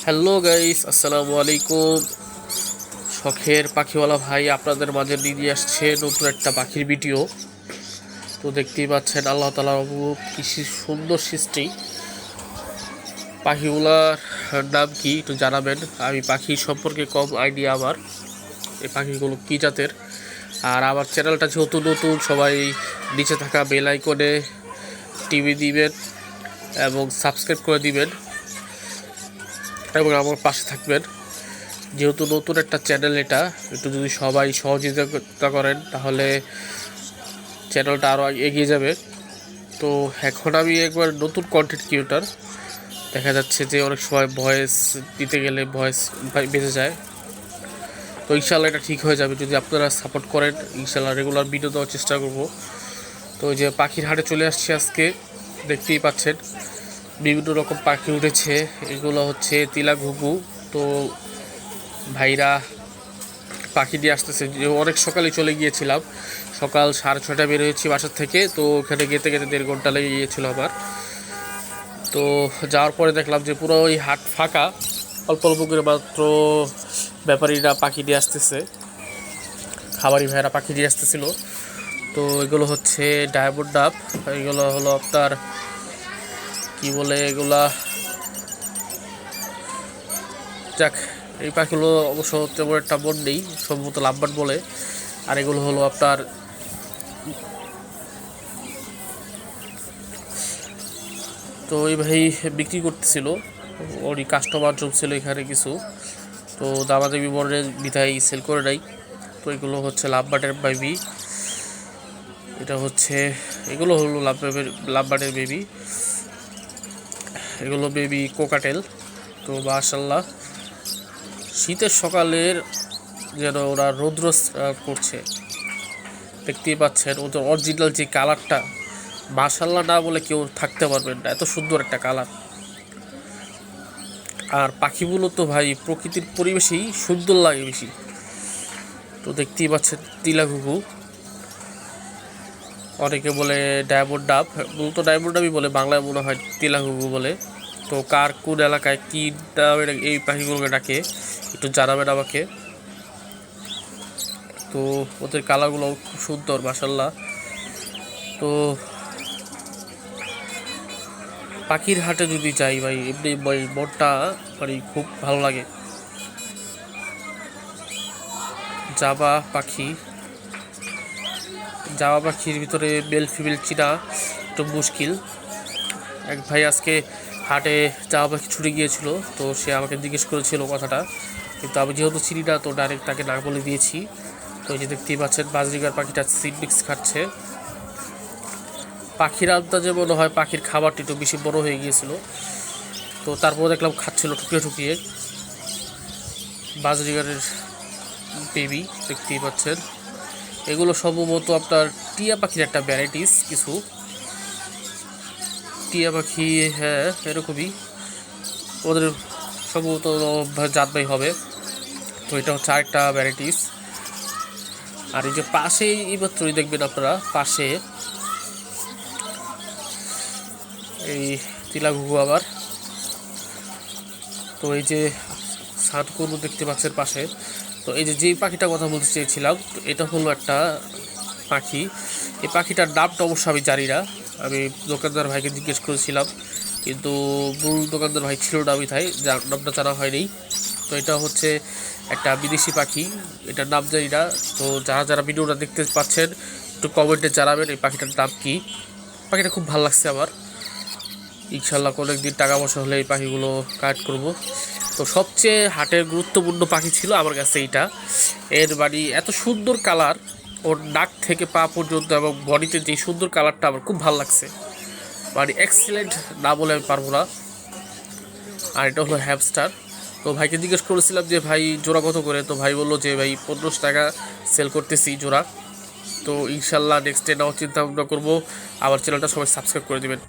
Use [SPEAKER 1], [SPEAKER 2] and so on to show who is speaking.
[SPEAKER 1] Hello guys, আসসালামু আলাইকুম। শখের পাখিওয়ালা ভাই আপনাদের মাঝে নিয়ে আসছে নতুন একটা পাখির ভিডিও। তো দেখতেই পাচ্ছেন আল্লাহ তাআলার অপরূপ কি সুন্দর সৃষ্টি। পাখিগুলার নাম কি একটু জানাবেন? আমি পাখি সম্পর্কে কম আইডিয়া আমার, এই পাখিগুলো কী জাতের। আর আমার চ্যানেলটা যেহেতু নতুন, সবাই নিচে থাকা বেল আইকনে টিভি দিবেন এবং সাবস্ক্রাইব করে দিবেন এবং আমার পাশে থাকবেন। যেহেতু নতুন একটা চ্যানেল, এটা একটু যদি সবাই সহযোগিতা করেন তাহলে চ্যানেলটা আরও এগিয়ে যাবে। তো এখন আমি একবার নতুন কন্টেন্ট ক্রিয়েটর, দেখা যাচ্ছে যে অনেক সময় ভয়েস দিতে গেলে ভয়েস বেঁচে যায়। তো ইনশাল্লাহ এটা ঠিক হয়ে যাবে যদি আপনারা সাপোর্ট করেন। ইনশাল্লাহ রেগুলার ভিডিও দেওয়ার চেষ্টা করব। তো ওই যে পাখির হাটে চলে আসছি আজকে, দেখতেই পাচ্ছেন বিভিন্ন রকম পাখি উঠেছে। এগুলো হচ্ছে তিলা ঘুঘু। তো ভাইরা পাখি দিয়ে আসতেছে, যে অনেক সকালে চলে গিয়েছিলাম, সকাল 6:30 বের হয়েছি বাসার থেকে। তো ওখানে যেতে যেতে 1.5 ঘন্টা লেগে গিয়েছিল আমার। তো যাওয়ার পরে দেখলাম যে পুরো ওই হাট ফাঁকা, অল্প অল্প করে মাত্র ব্যাপারীরা পাখি দিয়ে আসতেছে, খাবারি ভাইয়েরা পাখি দিয়ে আসতেছিল। তো এগুলো হচ্ছে ডায়মন্ড ডাব, এগুলো হলো আপনার কি বলে এগুলা, যাক এই পাখিগুলো অবশ্য তেমন একটা মন নেই, সম্ভবত লাভবান বলে। আর এগুলো হলো আপনার তো এই ভাই বিক্রি করতেছিল, ওরই কাস্টমার জমছিল এখানে কিছু। তো দামাদামি বর্ণের বিধায় সেল করে নাই। তো এগুলো হচ্ছে লাভবার্ডের বেবি, এটা হচ্ছে এগুলো হলো লাভবার্ডের বেবি, এগুলো বেবি কোকাটেল। তো মাশাআল্লাহ শীতের সকালের যেন ওরা রৌদ্র করছে, দেখতেই পাচ্ছেন ওদের অরিজিনাল যে কালারটা, মাশাআল্লাহ না বলে কেউ থাকতে পারবেন না, এত সুন্দর একটা কালার। আর পাখিগুলো তো ভাই প্রকৃতির পরিবেশেই সুন্দর লাগে বেশি। তো দেখতেই পাচ্ছেন তিলা ঘুঘু, অনেকে বলে ডায়মন্ড ডাব, মূলত ডায়মন্ড ডাবই বলে, বাংলায় মনে হয় তিলা ঘুঘু বলে। তো কার কোন এলাকায় কী নামে এই পাখিগুলোকে ডাকে একটু জানাবেন আমাকে। তো ওদের কালারগুলো খুব সুন্দর মাশাআল্লাহ। তো পাখির হাটে যদি যাই ভাই, এমনি ভাই মনটা মানে খুব ভালো লাগে। জাবা পাখি, জাবা পাখির ভিতরে মেল ফিমেল চিনা একটু মুশকিল। এক ভাই আজকে হাটে জাবা পাখি ছুটে গিয়েছিল, তো সে আমাকে জিজ্ঞেস করেছিল কথাটা, কিন্তু আমি যেহেতু চিনি না তো ডাইরেক্ট তাকে না বলে দিয়েছি। তো এই যে দেখতেই পাচ্ছেন বাজরিগার পাখিটা সিড মিক্স খাচ্ছে। পাখির আন্দাজে মনে হয় পাখির খাবারটি একটু বেশি বড় হয়ে গিয়েছিল, তো তারপর দেখলাম খাচ্ছিল ঠুকিয়ে ঠুকিয়ে। বাজরিগারের বেবি দেখতেই পাচ্ছেন, এগুলো সম্ভবত আপনার টিয়া পাখির একটা ভ্যারাইটিস কিছু, টিয়া পাখি, হ্যাঁ এরকমই ওদের সম্ভবত জাতবাই হবে। তো এটা হচ্ছে আরেকটা ভ্যারাইটিস। আর এই যে পাশেই এইমাত্রই দেখবেন আপনারা, পাশে এই তিলা ঘুঘু আবার। তো এই যে সাতকুনু দেখতে পাচ্ছেন পাশে। তো এই যে যেই পাখিটার কথা বলতে চেয়েছিলাম, তো এটা হলো একটা পাখি। এই পাখিটার নামটা অবশ্য আমি জানি না, আমি দোকানদার ভাইকে জিজ্ঞেস করেছিলাম, কিন্তু মূল দোকানদার ভাই ছিল না, আমি তাই নামটা জানা হয়নি। তো এটা হচ্ছে একটা বিদেশি পাখি, এটার নাম জানি না। তো যারা যারা ভিডিওটা দেখতে পাচ্ছেন একটু কমেন্টে জানাবেন এই পাখিটার নাম কি। পাখিটা খুব ভালো লাগছে আমার। ইনশাল্লাহ কোনো একদিন টাকা পয়সা হলে এই পাখিগুলো কালেক্ট করব। তো সবচেয়ে হাটের গুরুত্বপূর্ণ পাখি ছিল আমার কাছে এইটা। এর বাড়ি এত সুন্দর কালার, ওর নাক থেকে পা পর্যন্ত এবং বডিতে যে সুন্দর কালারটা আমার খুব ভালো লাগছে, মানে এক্সিলেন্ট না বলে আমি পারবো না। আর এটা হলো হ্যামস্টার। তো ভাইকে জিজ্ঞেস করেছিলাম যে ভাই জোড়া কত করে, তো ভাই বললো যে ভাই 1500 টাকা সেল করতেছি জোড়া। তো ইনশাল্লাহ নেক্সট ডে নেওয়ার চিন্তা ভাবনা করবো। আমার চ্যানেলটা সবাই সাবস্ক্রাইব করে দেবেন।